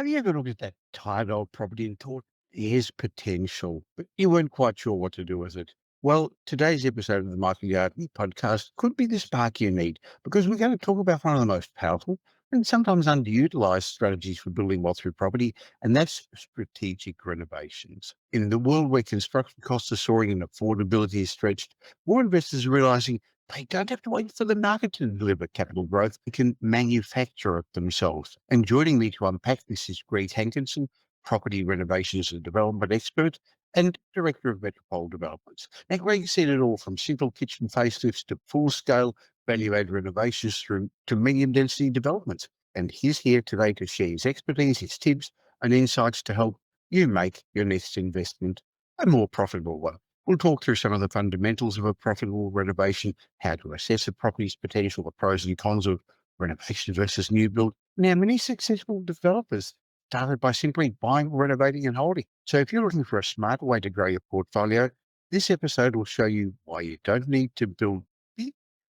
Have you ever looked at that tired old property and thought, there's potential, but you weren't quite sure what to do with it? Well, today's episode of the Michael Yardley podcast could be the spark you need because we're going to talk about one of the most powerful and sometimes underutilized strategies for building wealth through property, and that's strategic renovations. In the world where construction costs are soaring and affordability is stretched, more investors are realizing they don't have to wait for the market to deliver capital growth. They can manufacture it themselves. And joining me to unpack this is Greg Hankinson, property renovations and development expert and director of Metropole Developments. Now, Greg's seen it all from simple kitchen facelifts to full-scale value-add renovations through to medium-density developments. And he's here today to share his expertise, his tips and insights to help you make your next investment a more profitable one. We'll talk through some of the fundamentals of a profitable renovation, how to assess a property's potential, the pros and cons of renovation versus new build. Now, many successful developers started by simply buying, renovating and holding. So if you're looking for a smarter way to grow your portfolio, this episode will show you why you don't need to build big,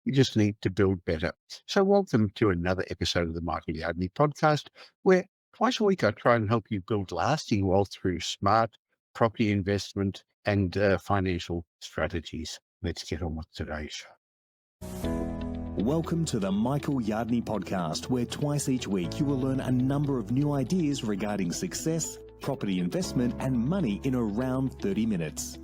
you just need to build better. So welcome to another episode of the Michael Yardley podcast, where twice a week I try and help you build lasting wealth through smart property investment and financial strategies. Let's get on with today's show. Welcome to the Michael Yardley podcast, where twice each week you will learn a number of new ideas regarding success, property investment and money in around 30 minutes.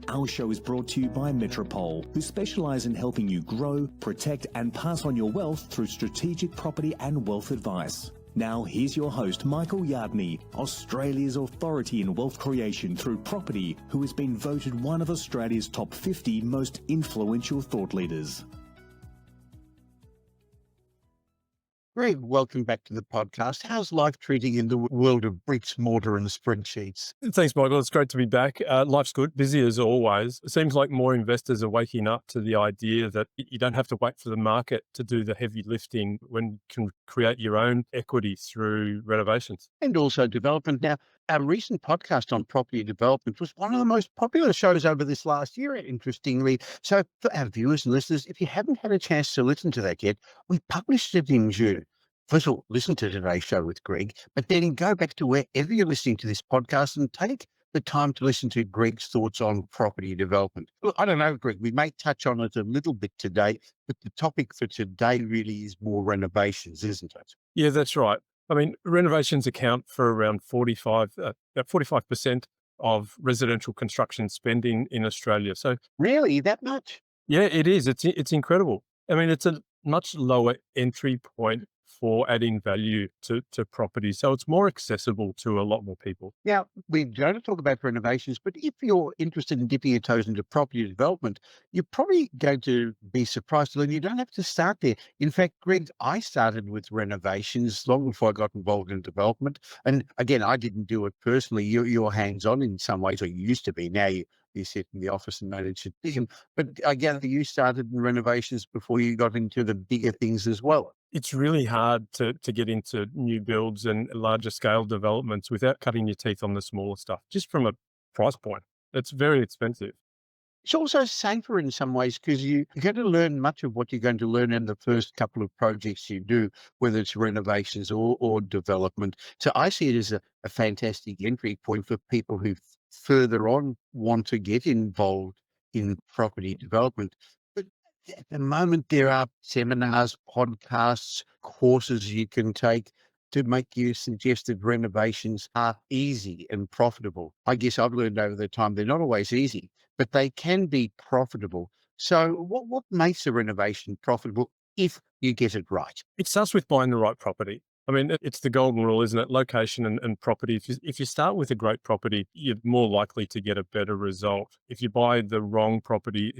Our show is brought to you by Metropole, who specialise in helping you grow, protect and pass on your wealth through strategic property and wealth advice. Now here's your host, Michael Yardley, Australia's authority in wealth creation through property, who has been voted one of Australia's top 50 most influential thought leaders. Greg, welcome back to the podcast. How's life treating in the world of bricks, mortar and spreadsheets? Thanks, Michael. It's great to be back. Life's good, busy as always. It seems like more investors are waking up to the idea that you don't have to wait for the market to do the heavy lifting when you can create your own equity through renovations. And also development. Now, our recent podcast on property development was one of the most popular shows over this last year, interestingly. So for our viewers and listeners, if you haven't had a chance to listen to that yet, we published it in June. First of all, listen to today's show with Greg, but then go back to wherever you're listening to this podcast and take the time to listen to Greg's thoughts on property development. Look, I don't know, Greg, we may touch on it a little bit today, but the topic for today really is more renovations, isn't it? Yeah, that's right. I mean, renovations account for around 45% of residential construction spending in Australia. So Really, that much? yeah, it is. It's incredible. I mean, it's a much lower entry point for adding value to property. So it's more accessible to a lot more people. Now, we're going to talk about renovations, but if you're interested in dipping your toes into property development, you're probably going to be surprised to learn you don't have to start there. In fact, Greg, I started with renovations long before I got involved in development. And again, I didn't do it personally. You're hands-on in some ways, or you used to be. Now you sit in the office and manage a team. But I gather you started in renovations before you got into the bigger things as well. It's really hard to get into new builds and larger scale developments without cutting your teeth on the smaller stuff, just from a price point. It's very expensive. It's also safer in some ways because you're going to learn much of what you're going to learn in the first couple of projects you do, whether it's renovations or development. So I see it as a fantastic entry point for people who further on want to get involved in property development. But at the moment, there are seminars, podcasts, courses you can take to make you suggested renovations are easy and profitable. I guess I've learned over the time they're not always easy, but they can be profitable. So what makes a renovation profitable if you get it right? It starts with buying the right property. I mean, it's the golden rule, isn't it? Location and property. If you start with a great property, you're more likely to get a better result. If you buy the wrong property,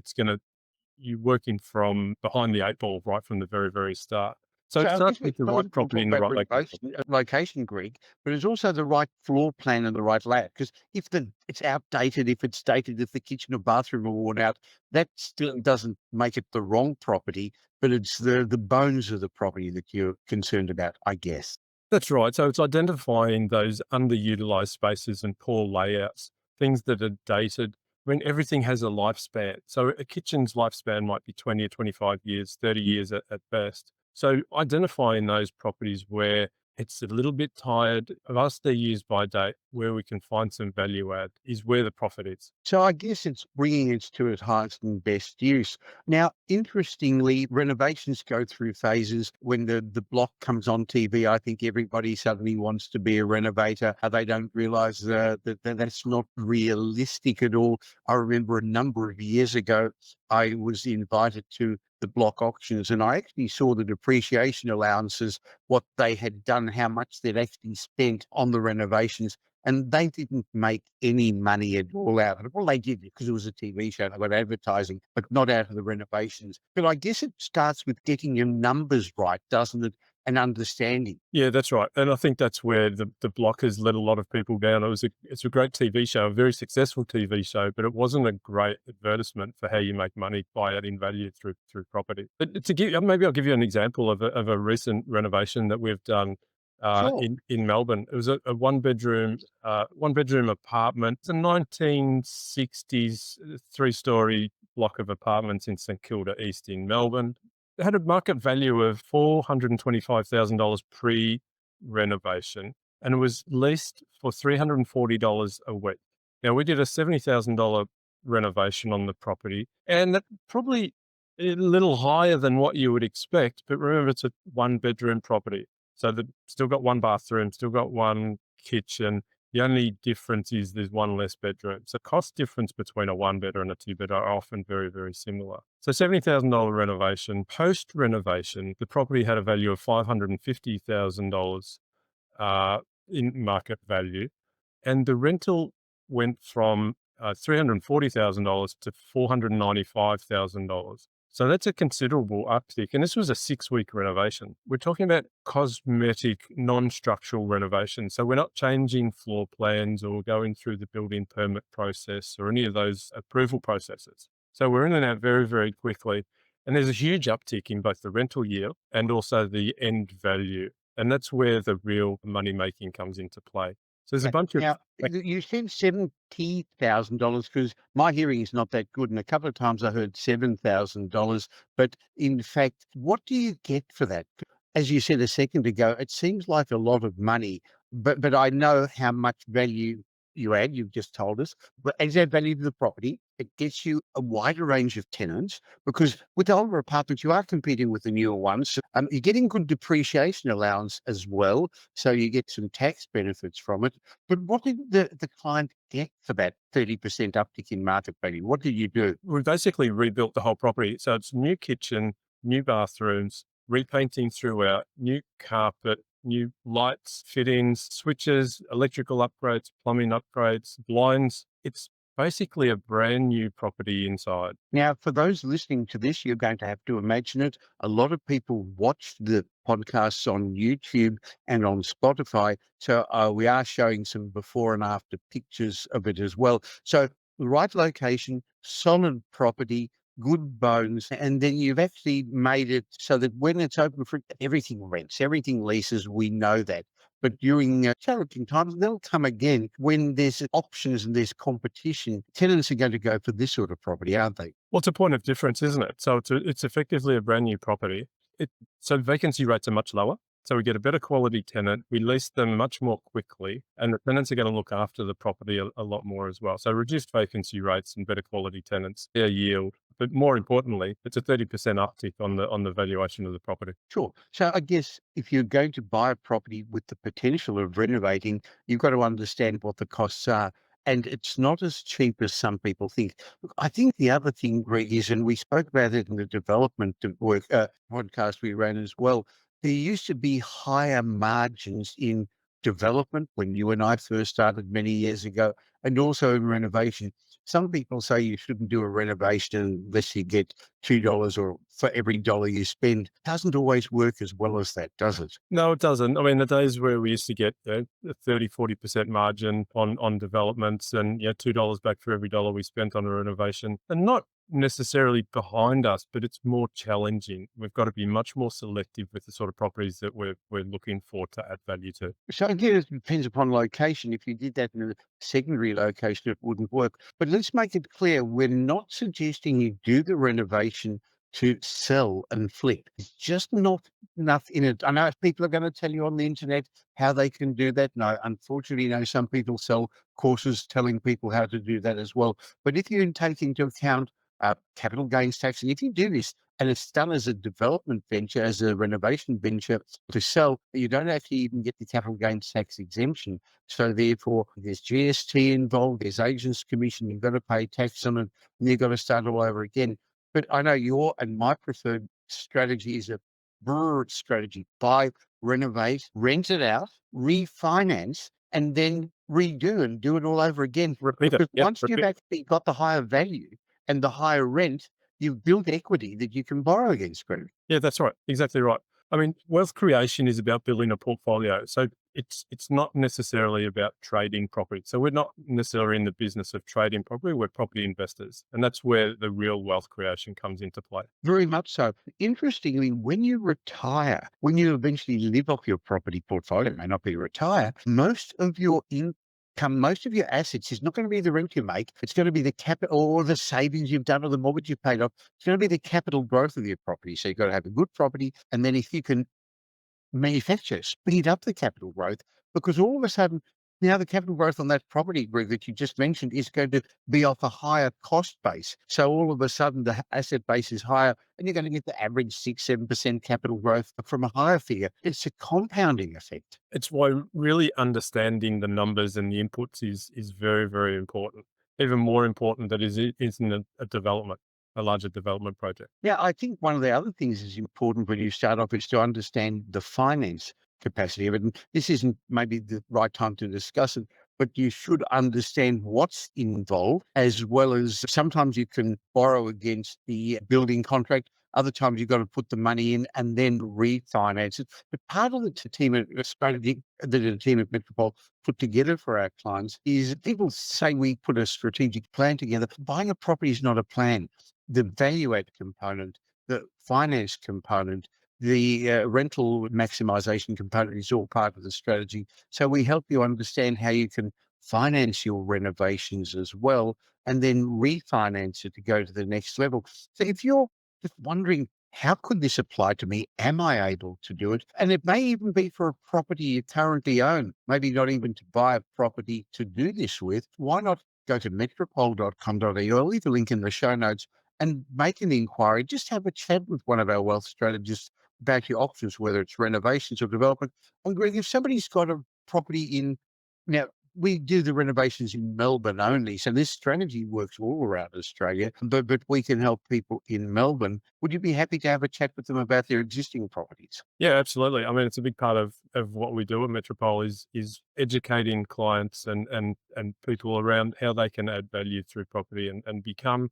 you're working from behind the eight ball right from the very, very start. So So it I guess starts we're with the talking right property in the about right location. location, Greg, but it's also the right floor plan and the right layout. Because if it's outdated, if it's dated, if the kitchen or bathroom are worn out, that still doesn't make it the wrong property, but it's the bones of the property that you're concerned about, I guess. That's right. So it's identifying those underutilized spaces and poor layouts, things that are dated. I mean, everything has a lifespan. So a kitchen's lifespan might be 20 or 25 years, 30 years at best. So identifying those properties where It's a little bit tired of us, their use by date, where we can find some value add is where the profit is. So I guess it's bringing it to its highest and best use. Now, interestingly, renovations go through phases. When the block comes on TV, I think everybody suddenly wants to be a renovator. They don't realize that that's not realistic at all. I remember a number of years ago, I was invited to the block auctions and I actually saw the depreciation allowances, what they had done, how much they'd actually spent on the renovations, and they didn't make any money at all out of it. Well, they did because it was a TV show, they got advertising, but not out of the renovations. But I guess it starts with getting your numbers right, doesn't it? And understanding. Yeah, that's right. And I think that's where the block has let a lot of people down. It's a great TV show, a very successful TV show, but it wasn't a great advertisement for how you make money by adding value through property. But to give, maybe I'll give you an example of a recent renovation that we've done Sure. in Melbourne. It was a one bedroom apartment. It's a 1960s 3-story block of apartments in St Kilda East in Melbourne. It had a market value of $425,000 pre-renovation, and it was leased for $340 a week. Now, we did a $70,000 renovation on the property, and that probably a little higher than what you would expect, but remember, it's a one-bedroom property. So the still got one bathroom, still got one kitchen. The only difference is there's one less bedroom. So cost difference between a one-bedder and a two-bedder are often very, very similar. So $70,000 renovation. Post-renovation, the property had a value of $550,000 in market value, and the rental went from $340,000 to $495,000. So that's a considerable uptick. And this was a 6-week renovation. We're talking about cosmetic, non-structural renovation. So we're not changing floor plans or going through the building permit process or any of those approval processes. So we're in and out very, very quickly. And there's a huge uptick in both the rental yield and also the end value. And that's where the real money making comes into play. So there's a Yeah. bunch of Now, you said $70,000 because my hearing is not that good, and a couple of times I heard $7,000. But in fact, what do you get for that? As you said a second ago, it seems like a lot of money, but I know how much value you add. You've just told us, but as that value to the property, it gets you a wider range of tenants because with the older apartments, you are competing with the newer ones. You're getting good depreciation allowance as well, so you get some tax benefits from it. But what did the client get for that 30% uptick in market value? What did you do? We basically rebuilt the whole property. So it's new kitchen, new bathrooms, repainting throughout, new carpet, new lights, fittings, switches, electrical upgrades, plumbing upgrades, blinds. It's basically a brand new property inside. Now, for those listening to this, you're going to have to imagine it. A lot of people watch the podcasts on YouTube and on Spotify. So we are showing some before and after pictures of it as well. So the right location, solid property, good bones, and then you've actually made it so that when it's open for everything rents, everything leases, we know that. But during challenging times, they'll come again when there's options and there's competition. Tenants are going to go for this sort of property, aren't they? Well, it's a point of difference, isn't it? So it's effectively a brand new property. So vacancy rates are much lower. So we get a better quality tenant. We lease them much more quickly, and the tenants are going to look after the property a lot more as well. So reduced vacancy rates and better quality tenants, their yield. But more importantly, it's a 30% uptick on the valuation of the property. Sure. So I guess if you're going to buy a property with the potential of renovating, you've got to understand what the costs are. And it's not as cheap as some people think. Look, I think the other thing, Greg, is, and we spoke about it in the development work podcast we ran as well, there used to be higher margins in development when you and I first started many years ago, and also in renovation. Some people say you shouldn't do a renovation unless you get $2 or for every dollar you spend. Doesn't always work as well as that, does it? No, it doesn't. I mean, the days where we used to get a 30-40% margin on developments and $2 back for every dollar we spent on a renovation, and not necessarily behind us, but it's more challenging. We've got to be much more selective with the sort of properties that we're looking for to add value to. So again, it depends upon location. If you did that in a secondary location, it wouldn't work. But let's make it clear, we're not suggesting you do the renovation to sell and flip. It's just not enough in it. I know people are going to tell you on the internet how they can do that. No, unfortunately, some people sell courses telling people how to do that as well. But if you take into account capital gains tax, and if you do this and it's done as a development venture, as a renovation venture to sell, you don't actually even get the capital gains tax exemption. So therefore, there's GST involved, there's agents commission, you've got to pay tax on it, and you've got to start all over again. But I know your and my preferred strategy is a broad strategy: buy, renovate, rent it out, refinance, and then redo and do it all over again. Repeat it. Because Yep. once you've actually got the higher value and the higher rent, you've built equity that you can borrow against credit. Yeah, that's right. Exactly right. I mean, wealth creation is about building a portfolio. So it's not necessarily about trading property. So we're not necessarily in the business of trading property. We're property investors, and that's where the real wealth creation comes into play. Very much so. Interestingly, when you retire, when you eventually live off your property portfolio, it may not be retire, most of your income, most of your assets is not going to be the rent you make. It's going to be the capital or the savings you've done or the mortgage you've paid off. It's going to be the capital growth of your property. So you've got to have a good property. And then if you can manufacture, speed up the capital growth, because all of a sudden now the capital growth on that property, Greg, that you just mentioned is going to be off a higher cost base. So all of a sudden the asset base is higher and you're going to get the average 6-7% capital growth from a higher figure. It's a compounding effect. It's why really understanding the numbers and the inputs is very, very important. Even more important that is in a development, a larger development project. Yeah, I think one of the other things is important when you start off is to understand the finance capacity of it. And this isn't maybe the right time to discuss it, but you should understand what's involved, as well as sometimes you can borrow against the building contract. Other times you've got to put the money in and then refinance it. But part of the team at strategy that the team at Metropole put together for our clients is people say we put a strategic plan together. Buying a property is not a plan. The value add component, the finance component, the rental maximization component is all part of the strategy. So we help you understand how you can finance your renovations as well, and then refinance it to go to the next level. So if you're just wondering, how could this apply to me? Am I able to do it? And it may even be for a property you currently own, maybe not even to buy a property to do this with. Why not go to metropole.com.au? I'll leave a link in the show notes and make an inquiry. Just have a chat with one of our wealth strategists about your options, whether it's renovations or development. And Greg, if somebody's got a property in, now we do the renovations in Melbourne only, so this strategy works all around Australia, but we can help people in Melbourne. Would you be happy to have a chat with them about their existing properties? Yeah, absolutely. I mean, it's a big part of what we do at Metropole is educating clients and people around how they can add value through property and become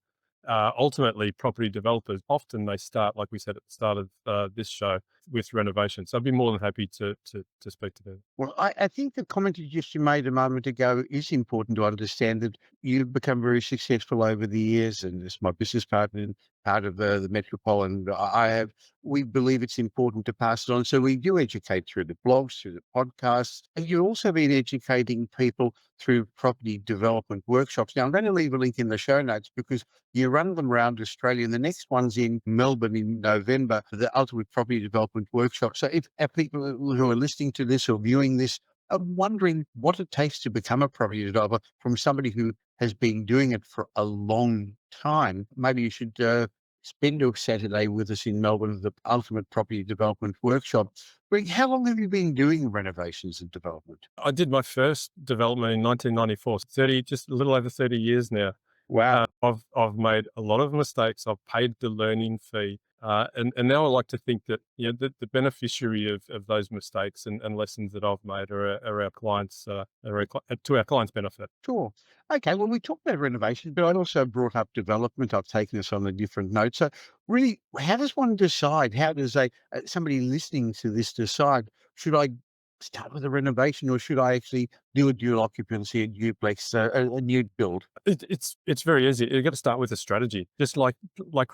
ultimately property developers. Often they start, like we said at the start of this show, with renovations. So I'd be more than happy to speak to them. Well, I think the comment you made a moment ago is important to understand that you've become very successful over the years, and as my business partner and part of the Metropole, and I have, we believe it's important to pass it on. So we do educate through the blogs, through the podcasts, and you've also been educating people through property development workshops. Now, I'm going to leave a link in the show notes because you run them around Australia, and the next one's in Melbourne in November, the Ultimate Property Development Workshop. So if people who are listening to this or viewing this are wondering what it takes to become a property developer from somebody who has been doing it for a long time, maybe you should spend a Saturday with us in Melbourne at the Ultimate Property Development Workshop. Greg, how long have you been doing renovations and development? I did my first development in 1994, 30, just a little over 30 years now. Wow. I've made a lot of mistakes. I've paid the learning fee, and now I like to think that the beneficiary of those mistakes and lessons that I've made are our clients, to our clients' benefit. Sure. Okay. Well, we talked about renovation, but I also brought up development. I've taken us on a different note. So, really, how does one decide? How does somebody listening to this decide? Should I start with a renovation, or should I actually do a dual occupancy, a duplex, a new build? It's very easy. You've got to start with a strategy. Just like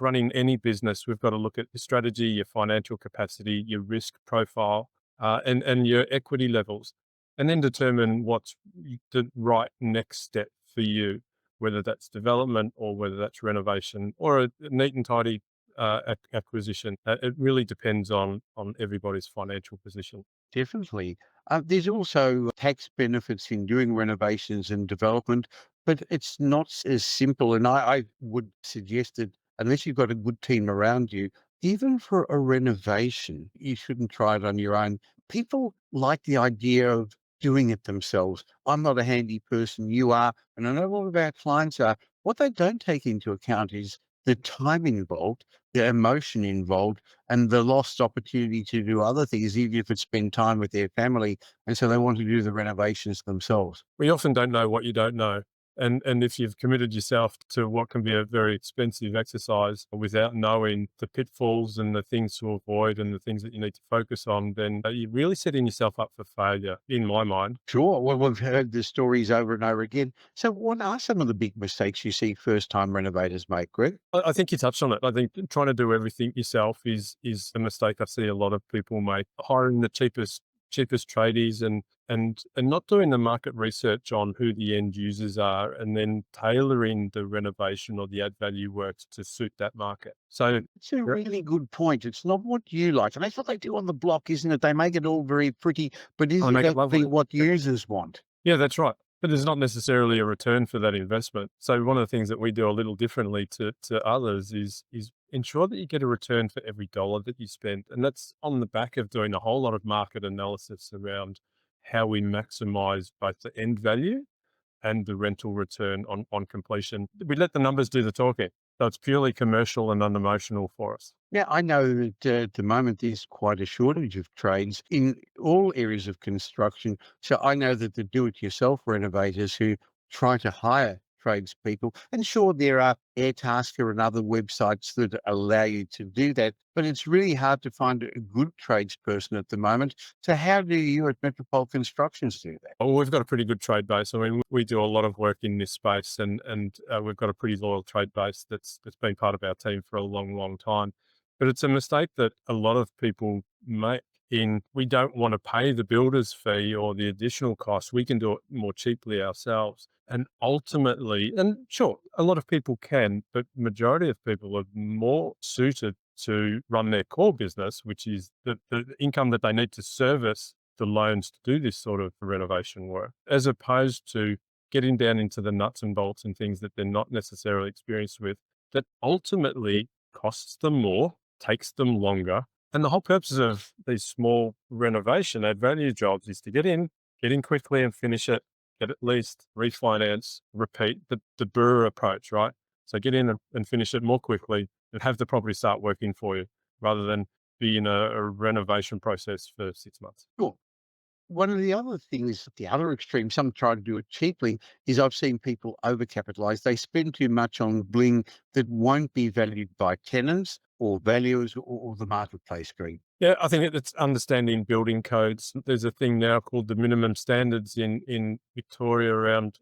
running any business, we've got to look at your strategy, your financial capacity, your risk profile, and your equity levels, and then determine what's the right next step for you, whether that's development or whether that's renovation or a neat and tidy acquisition. It really depends on everybody's financial position. Definitely. There's also tax benefits in doing renovations and development, but it's not as simple. And I would suggest that unless you've got a good team around you, even for a renovation, you shouldn't try it on your own. People like the idea of doing it themselves. I'm not a handy person, you are, and I know a lot of our clients are. What they don't take into account is the time involved, the emotion involved, and the lost opportunity to do other things, even if it's spend time with their family. And so they want to do the renovations themselves. We often don't know what you don't know. And if you've committed yourself to what can be a very expensive exercise without knowing the pitfalls and the things to avoid and the things that you need to focus on, then you're really setting yourself up for failure, in my mind. Sure. Well, we've heard the stories over and over again. So, what are some of the big mistakes you see first time renovators make, Greg? I think you touched on it. I think trying to do everything yourself is a mistake I see a lot of people make. Hiring the cheapest tradies and not doing the market research on who the end users are, and then tailoring the renovation or the add value works to suit that market. So It's a really good point. It's not what you like. And that's what they do on the block, isn't it? They make it all very pretty, but is I it make it actually lovely. what users want? Yeah, that's right. But there's not necessarily a return for that investment. So one of the things that we do a little differently to others is ensure that you get a return for every dollar that you spend. And that's on the back of doing a whole lot of market analysis around how we maximize both the end value and the rental return on completion. We let the numbers do the talking. So it's purely commercial and unemotional for us. Yeah, I know that at the moment there's quite a shortage of trades in all areas of construction. So I know that the do-it-yourself renovators who try to hire tradespeople, and sure, there are Airtasker and other websites that allow you to do that, but it's really hard to find a good tradesperson at the moment. So how do you at Metropole Constructions do that? Oh, we've got a pretty good trade base. I mean, we do a lot of work in this space, and we've got a pretty loyal trade base that's been part of our team for a long, long time. But it's a mistake that a lot of people make in we don't want to pay the builder's fee or the additional cost. We can do it more cheaply ourselves. And ultimately, and sure, a lot of people can, but majority of people are more suited to run their core business, which is the income that they need to service the loans to do this sort of renovation work, as opposed to getting down into the nuts and bolts and things that they're not necessarily experienced with, that ultimately costs them more, takes them longer. And the whole purpose of these small renovation add value jobs is to get in quickly and finish it, get at least refinance, repeat the Burr approach, right? So get in and finish it more quickly and have the property start working for you rather than be in a renovation process for 6 months. Sure. One of the other things, at the other extreme, some try to do it cheaply, is I've seen people overcapitalize. They spend too much on bling that won't be valued by tenants or valuers or the marketplace, Greg. Yeah, I think it's understanding building codes. There's a thing now called the minimum standards in Victoria around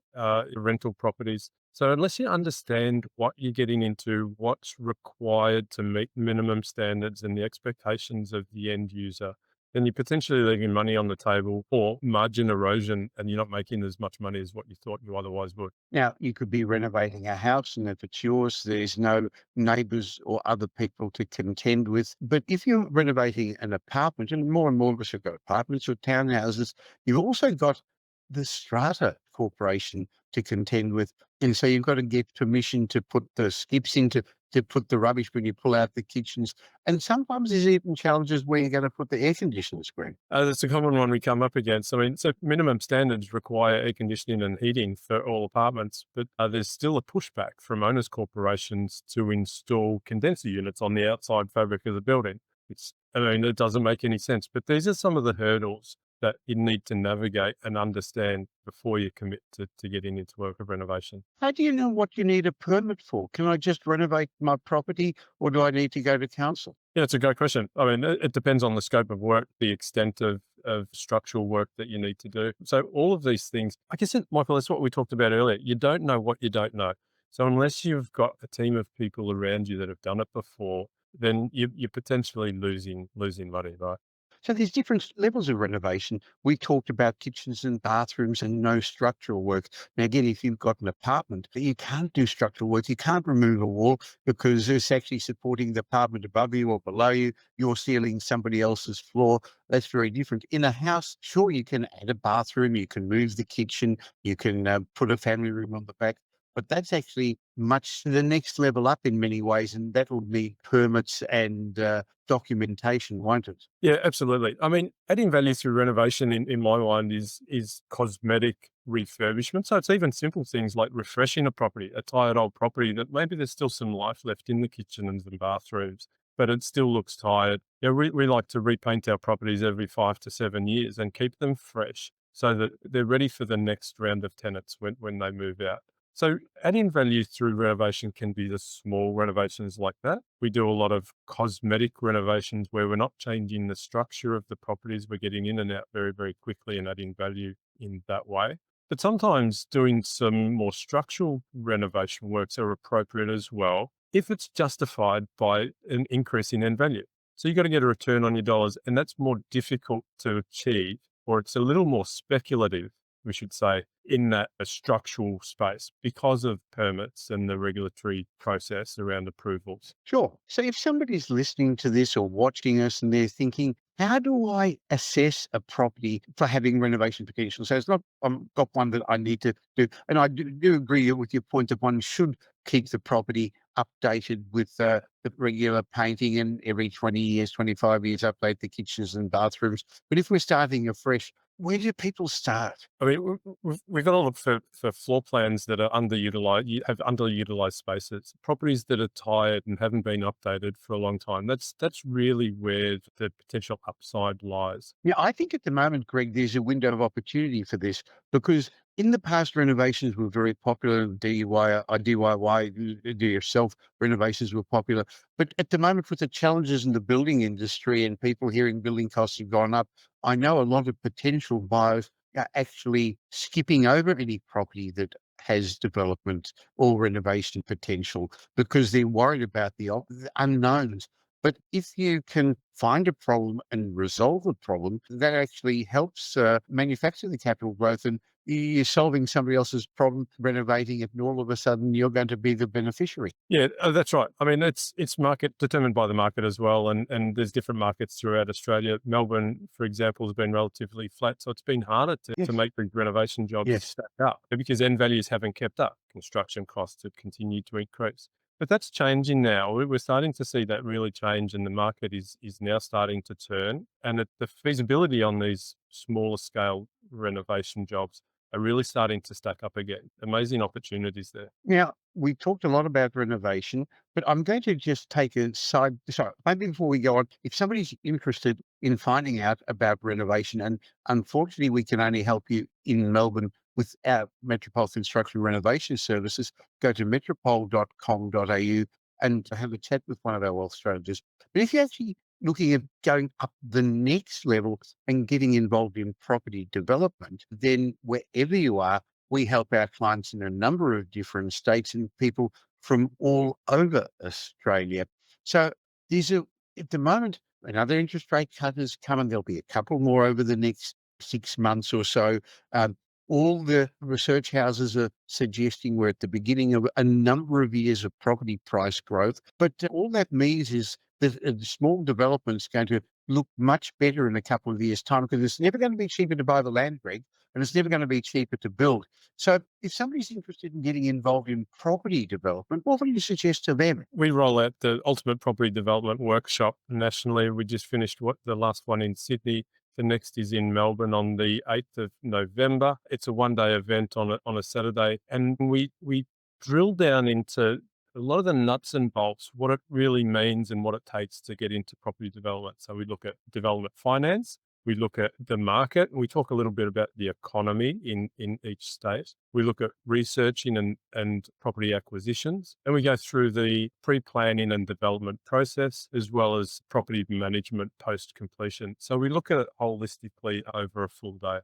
rental properties. So unless you understand what you're getting into, what's required to meet minimum standards and the expectations of the end user, then you're potentially leaving money on the table or margin erosion, and you're not making as much money as what you thought you otherwise would. Now, you could be renovating a house, and if it's yours, there's no neighbours or other people to contend with. But if you're renovating an apartment, and more of us have got apartments or townhouses, you've also got the strata corporation to contend with. And so you've got to get permission to put the skips into to put the rubbish when you pull out the kitchens. And sometimes there's even challenges where you're going to put the air conditioners, Greg. That's a common one we come up against. I mean, so minimum standards require air conditioning and heating for all apartments, but there's still a pushback from owners corporations to install condenser units on the outside fabric of the building. I mean, it doesn't make any sense, but these are some of the hurdles that you need to navigate and understand before you commit to getting into work of renovation. How do you know what you need a permit for? Can I just renovate my property or do I need to go to council? Yeah, it's a great question. I mean, it depends on the scope of work, the extent of structural work that you need to do. So all of these things, I guess, Michael, that's what we talked about earlier. You don't know what you don't know. So unless you've got a team of people around you that have done it before, then you're potentially losing money, right? So there's different levels of renovation. We talked about kitchens and bathrooms and no structural work. Now, again, if you've got an apartment, you can't do structural work. You can't remove a wall because it's actually supporting the apartment above you or below you. You're sealing somebody else's floor. That's very different. In a house, sure, you can add a bathroom, you can move the kitchen, you can put a family room on the back. But that's actually much the next level up in many ways, and that will need permits and documentation, won't it? Yeah, absolutely. I mean, adding value through renovation in my mind is cosmetic refurbishment. So it's even simple things like refreshing a property, a tired old property that maybe there's still some life left in the kitchen and the bathrooms, but it still looks tired. Yeah, we like to repaint our properties every 5 to 7 years and keep them fresh so that they're ready for the next round of tenants when they move out. So adding value through renovation can be the small renovations like that. We do a lot of cosmetic renovations where we're not changing the structure of the properties. We're getting in and out very, very quickly and adding value in that way. But sometimes doing some more structural renovation works are appropriate as well if it's justified by an increase in end value. So you've got to get a return on your dollars, and that's more difficult to achieve, or it's a little more speculative, we should say, in that a structural space because of permits and the regulatory process around approvals. Sure. So if somebody's listening to this or watching us and they're thinking, how do I assess a property for having renovation potential? So it's not, I've got one that I need to do. And I do agree with your point that one should keep the property updated with the regular painting and every 20 years, 25 years, update the kitchens and bathrooms. But if we're starting afresh, where do people start? I mean, we've got to look for floor plans that are underutilized, have underutilized spaces, properties that are tired and haven't been updated for a long time. That's really where the potential upside lies. Yeah, I think at the moment, Greg, there's a window of opportunity for this because in the past, renovations were very popular. DIY, do yourself renovations were popular. But at the moment, with the challenges in the building industry and people hearing building costs have gone up, I know a lot of potential buyers are actually skipping over any property that has development or renovation potential because they're worried about the unknowns. But if you can find a problem and resolve the problem, that actually helps manufacture the capital growth. And you're solving somebody else's problem, renovating it, and all of a sudden you're going to be the beneficiary. Yeah, that's right. I mean, it's market determined by the market as well, and there's different markets throughout Australia. Melbourne, for example, has been relatively flat, so it's been harder to Yes. make the renovation jobs Yes. stack up because end values haven't kept up. Construction costs have continued to increase. But that's changing now. We're starting to see that really change, and the market is now starting to turn. And the feasibility on these smaller scale renovation jobs are really starting to stack up again. Amazing opportunities there. Now, we talked a lot about renovation, but I'm going to just take a side. Sorry, maybe before we go on, if somebody's interested in finding out about renovation, and unfortunately, we can only help you in Melbourne with our Metropole Construction Renovation Services, go to metropole.com.au and have a chat with one of our wealth strategists. But if you're actually looking at going up the next level and getting involved in property development, then wherever you are, we help our clients in a number of different states and people from all over Australia. So these are, at the moment, another interest rate cut has come, and there'll be a couple more over the next 6 months or so. Um, all the research houses are suggesting we're at the beginning of a number of years of property price growth. But all that means is that the small development's going to look much better in a couple of years' time because it's never going to be cheaper to buy the land, Greg, and it's never going to be cheaper to build. So if somebody's interested in getting involved in property development, what would you suggest to them? We roll out the Ultimate Property Development Workshop nationally. We just finished the last one in Sydney. The next is in Melbourne on the 8th of November. It's a one-day event on a Saturday, and we drill down into a lot of the nuts and bolts, what it really means and what it takes to get into property development. So we look at development finance, we look at the market, and we talk a little bit about the economy in each state. We look at researching and property acquisitions, and we go through the pre-planning and development process, as well as property management post-completion. So we look at it holistically over a full day.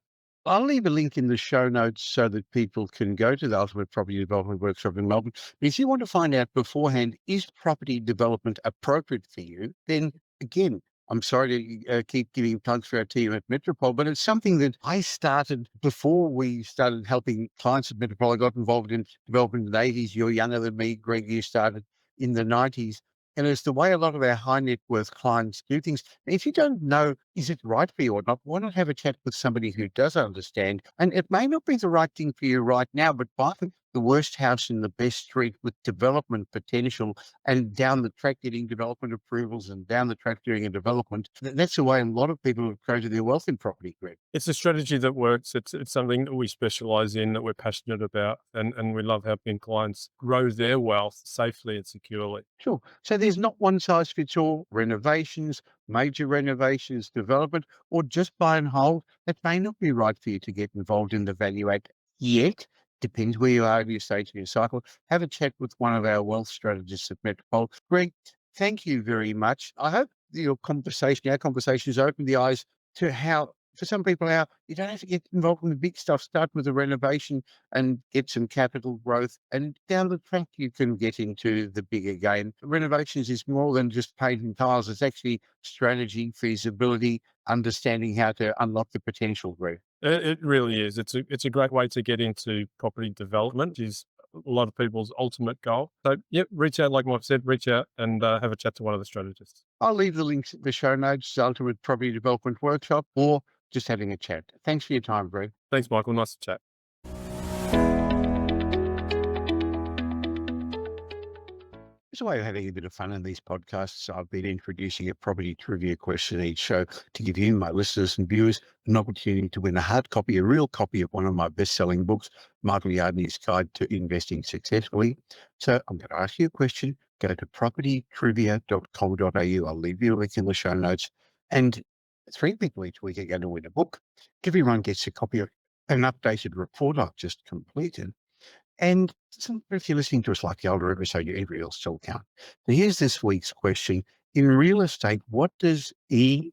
I'll leave a link in the show notes so that people can go to the Ultimate Property Development Workshop in Melbourne. But if you want to find out beforehand, is property development appropriate for you? Then again, I'm sorry to keep giving plugs for our team at Metropole, but it's something that I started before we started helping clients at Metropole. I got involved in development in the 80s. You're younger than me, Greg. You started in the 90s. And it's the way a lot of our high net worth clients do things. If you don't know, is it right for you or not, why not have a chat with somebody who does understand? And it may not be the right thing for you right now, but buy the worst house in the best street with development potential and down the track getting development approvals and down the track doing a development. That's the way a lot of people have created their wealth in property, Greg. It's a strategy that works. It's something that we specialize in, that we're passionate about, and we love helping clients grow their wealth safely and securely. Sure. So there's not one size fits all. Renovations, major renovations, development, or just buy and hold. That may not be right for you to get involved in the value add yet. Depends where you are in your stage of your cycle. Have a chat with one of our wealth strategists at Metropole. Greg, thank you very much. I hope our conversation has opened the eyes to how, for some people, how you don't have to get involved in the big stuff. Start with a renovation and get some capital growth. And down the track, you can get into the bigger game. Renovations is more than just painting tiles. It's actually strategy, feasibility, understanding how to unlock the potential, Greg. It really is. It's a great way to get into property development. Is a lot of people's ultimate goal. So, yep, reach out, like Mike said, reach out and have a chat to one of the strategists. I'll leave the links in the show notes, Ultimate Property Development Workshop, or just having a chat. Thanks for your time, Greg. Thanks, Michael. Nice to chat. It's a way of having a bit of fun in these podcasts. I've been introducing a property trivia question each show to give you, my listeners and viewers, an opportunity to win a hard copy, a real copy of one of my best-selling books, Michael Yardney's Guide to Investing Successfully. So I'm going to ask you a question. Go to propertytrivia.com.au. I'll leave you a link in the show notes. And 3 people each week are going to win a book. Everyone gets a copy of an updated report I've just completed. And if you're listening to a slightly older episode, your entry will still count. So here's this week's question. In real estate, what does EOI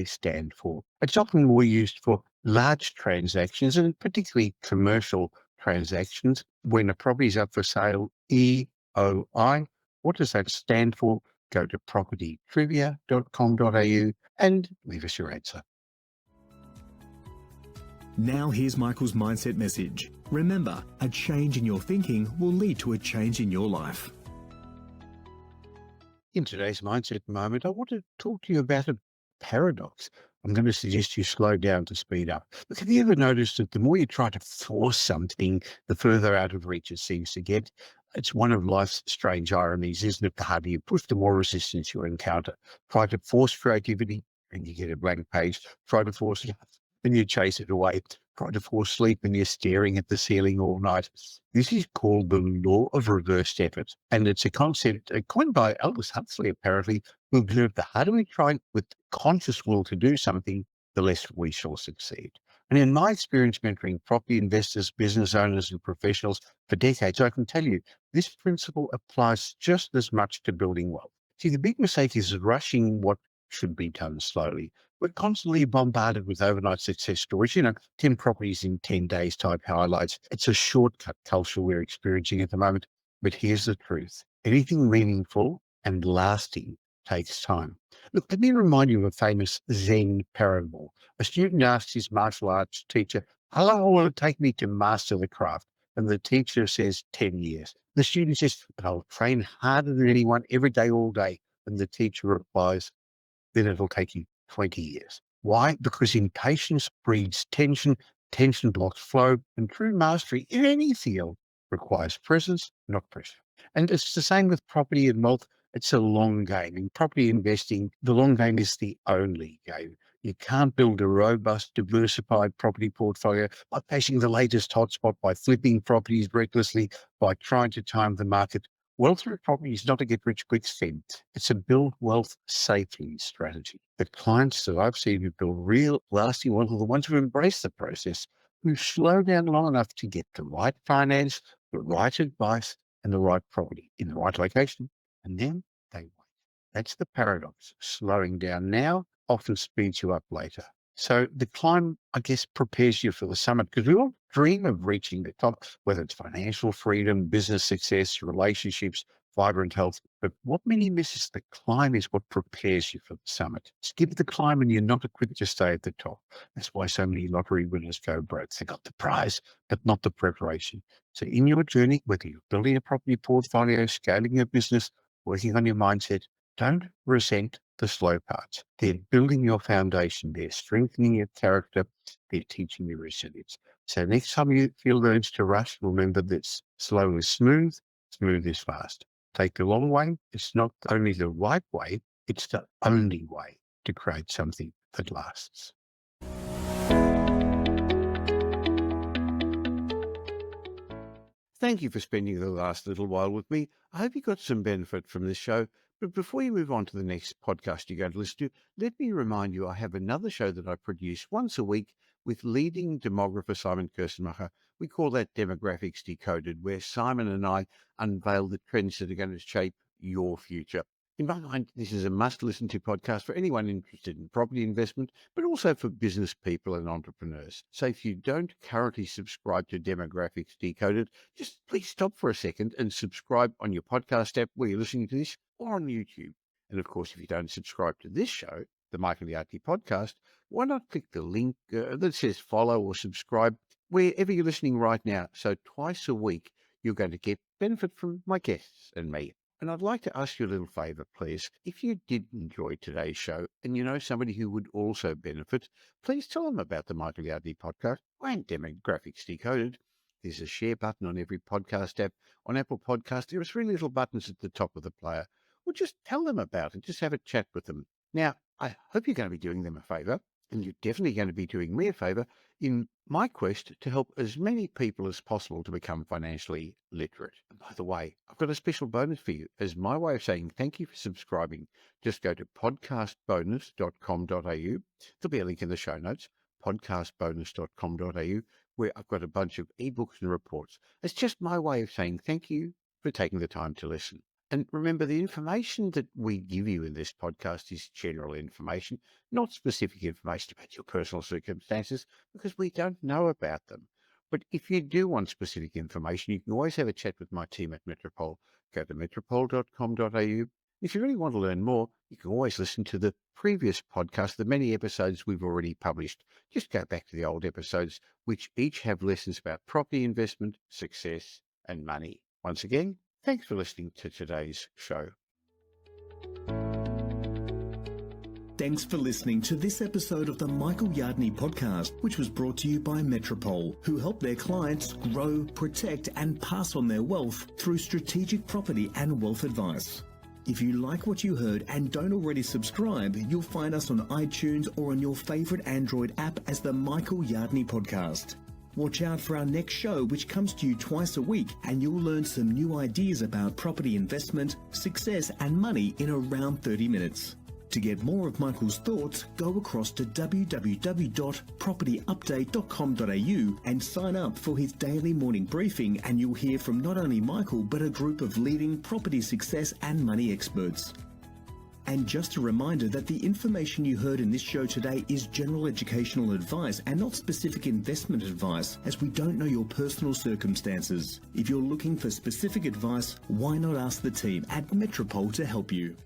stand for? It's often more used for large transactions and particularly commercial transactions. When a property is up for sale, EOI, what does that stand for? Go to propertytrivia.com.au and leave us your answer. Now here's Michael's mindset message. Remember, a change in your thinking will lead to a change in your life. In today's mindset moment, I want to talk to you about a paradox. I'm going to suggest you slow down to speed up. Look, have you ever noticed that the more you try to force something, the further out of reach it seems to get? It's one of life's strange ironies, isn't it? The harder you push, the more resistance you encounter. Try to force creativity and you get a blank page. Try to force it, and you chase it away. Try to force sleep and you're staring at the ceiling all night. This is called the law of reversed effort. And it's a concept coined by Aldous Huxley, apparently, who observed the harder we try with conscious will to do something, the less we shall succeed. And in my experience mentoring property investors, business owners, and professionals for decades, I can tell you this principle applies just as much to building wealth. See, the big mistake is rushing what should be done slowly. We're constantly bombarded with overnight success stories, 10 properties in 10 days type highlights. It's a shortcut culture we're experiencing at the moment. But here's the truth. Anything meaningful and lasting takes time. Look, let me remind you of a famous Zen parable. A student asked his martial arts teacher, how long will it take me to master the craft? And the teacher says 10 years. The student says, but I'll train harder than anyone every day, all day. And the teacher replies, then it'll take you 20 years. Why? Because impatience breeds tension, tension blocks flow, and true mastery in any field requires presence, not pressure. And it's the same with property and wealth. It's a long game. In property investing, the long game is the only game. You can't build a robust, diversified property portfolio by chasing the latest hotspot, by flipping properties recklessly, by trying to time the market. Wealth through property is not a get-rich-quick scheme. It's a build wealth safely strategy. The clients that I've seen who build real, lasting wealth are the ones who embrace the process, who slow down long enough to get the right finance, the right advice, and the right property in the right location, and then they wait. That's the paradox. Slowing down now often speeds you up later. So the climb, I guess, prepares you for the summit because we all dream of reaching the top, whether it's financial freedom, business success, relationships, vibrant health. But what many miss is the climb is what prepares you for the summit. Skip the climb and you're not equipped to stay at the top. That's why so many lottery winners go broke. They got the prize, but not the preparation. So in your journey, whether you're building a property portfolio, scaling your business, working on your mindset, don't resent the slow parts. They're building your foundation. They're strengthening your character. They're teaching you resilience. So next time you feel the urge to rush, remember this: slow is smooth, smooth is fast. Take the long way. It's not only the right way, it's the only way to create something that lasts. Thank you for spending the last little while with me. I hope you got some benefit from this show. But before you move on to the next podcast you're going to listen to, let me remind you I have another show that I produce once a week with leading demographer Simon Kirstenmacher. We call that Demographics Decoded, where Simon and I unveil the trends that are going to shape your future. In my mind, this is a must-listen to podcast for anyone interested in property investment, but also for business people and entrepreneurs. So if you don't currently subscribe to Demographics Decoded, just please stop for a second and subscribe on your podcast app where you're listening to this, or on YouTube. And of course, if you don't subscribe to this show, the Michael Yardley Podcast, why not click the link that says follow or subscribe wherever you're listening right now. So twice a week, you're going to get benefit from my guests and me. And I'd like to ask you a little favour, please. If you did enjoy today's show and you know somebody who would also benefit, please tell them about the Michael Yardley Podcast and Demographics Decoded. There's a share button on every podcast app. On Apple Podcasts, there are 3 little buttons at the top of the player. Well, just tell them about it. Just have a chat with them. Now, I hope you're going to be doing them a favour, and you're definitely going to be doing me a favour in my quest to help as many people as possible to become financially literate. And by the way, I've got a special bonus for you as my way of saying thank you for subscribing. Just go to podcastbonus.com.au. There'll be a link in the show notes, podcastbonus.com.au, where I've got a bunch of ebooks and reports. It's just my way of saying thank you for taking the time to listen. And remember, the information that we give you in this podcast is general information, not specific information about your personal circumstances, because we don't know about them. But if you do want specific information, you can always have a chat with my team at Metropole. Go to metropole.com.au. If you really want to learn more, you can always listen to the previous podcast, the many episodes we've already published. Just go back to the old episodes, which each have lessons about property investment, success, and money. Once again, thanks for listening to today's show. Thanks for listening to this episode of the Michael Yardley Podcast, which was brought to you by Metropole, who help their clients grow, protect, and pass on their wealth through strategic property and wealth advice. If you like what you heard and don't already subscribe, you'll find us on iTunes or on your favorite Android app as the Michael Yardley Podcast. Watch out for our next show, which comes to you twice a week, and you'll learn some new ideas about property investment, success, and money in around 30 minutes. To get more of Michael's thoughts, go across to www.propertyupdate.com.au and sign up for his daily morning briefing, and you'll hear from not only Michael, but a group of leading property success and money experts. And just a reminder that the information you heard in this show today is general educational advice and not specific investment advice, as we don't know your personal circumstances. If you're looking for specific advice, why not ask the team at Metropole to help you?